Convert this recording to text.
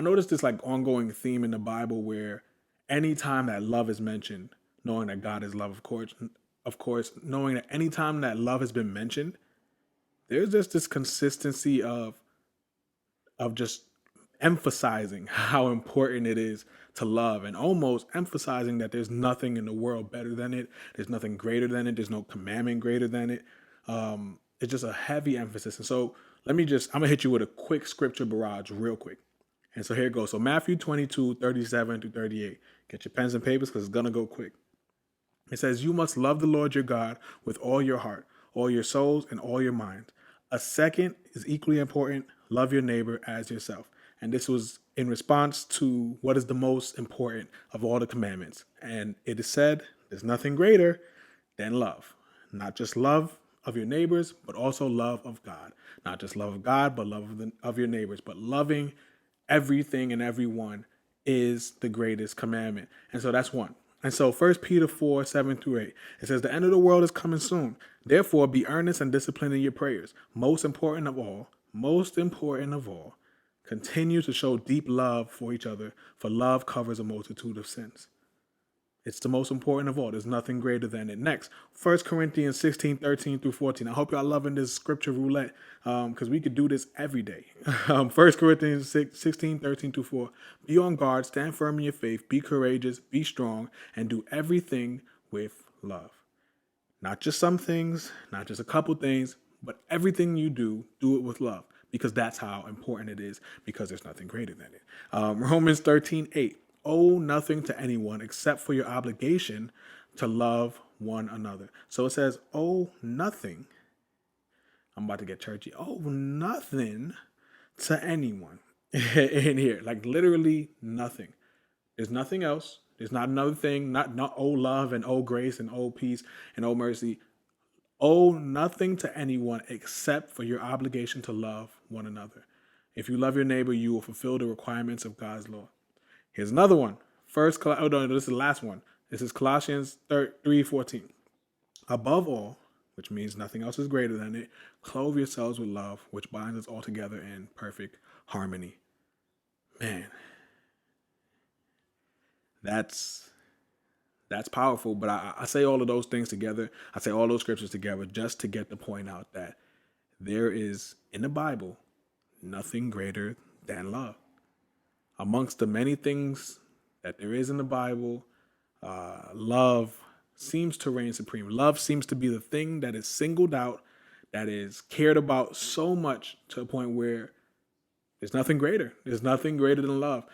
I noticed this like ongoing theme in the Bible where anytime that love is mentioned, knowing that God is love, of course, knowing that anytime that love has been mentioned, there's just this consistency of just emphasizing how important it is to love and almost emphasizing that there's nothing in the world better than it. There's nothing greater than it. There's no commandment greater than it. It's just a heavy emphasis. And so I'm going to hit you with a quick scripture barrage real quick. And so here it goes. So Matthew 22:37 through 38. Get your pens and papers because it's going to go quick. It says, "You must love the Lord your God with all your heart, all your souls, and all your mind." A second is equally important: love your neighbor as yourself. And this was in response to what is the most important of all the commandments. And it is said, there's nothing greater than love. Not just love of your neighbors, but also love of God. Not just love of God, but love of your neighbors. But loving everything and everyone is the greatest commandment. And so that's one. And so 1 Peter 4:7 through 8, it says, "The end of the world is coming soon. Therefore, be earnest and disciplined in your prayers. Most important of all, continue to show deep love for each other, for love covers a multitude of sins." It's the most important of all. There's nothing greater than it. Next, 1 Corinthians 16:13 through 14. I hope y'all loving this scripture roulette because we could do this every day. 1 Corinthians 16:13 through 4. "Be on guard, stand firm in your faith, be courageous, be strong, and do everything with love." Not just some things, not just a couple things, but everything you do it with love because that's how important it is because there's nothing greater than it. Romans 13:8. "Owe nothing to anyone except for your obligation to love one another." So it says, owe nothing. I'm about to get churchy. Owe nothing to anyone in here. Like literally nothing. There's nothing else. There's not another thing. Not owe love and owe grace and owe peace and owe mercy. Owe nothing to anyone except for your obligation to love one another. If you love your neighbor, you will fulfill the requirements of God's law. Here's another one. This is the last one. This is Colossians 3:14. "Above all," which means nothing else is greater than it, "clothe yourselves with love, which binds us all together in perfect harmony." Man, that's powerful. But I say all of those things together. I say all those scriptures together just to get the point out that there is in the Bible nothing greater than love. Amongst the many things that there is in the Bible, love seems to reign supreme. Love seems to be the thing that is singled out, that is cared about so much to a point where there's nothing greater. There's nothing greater than love.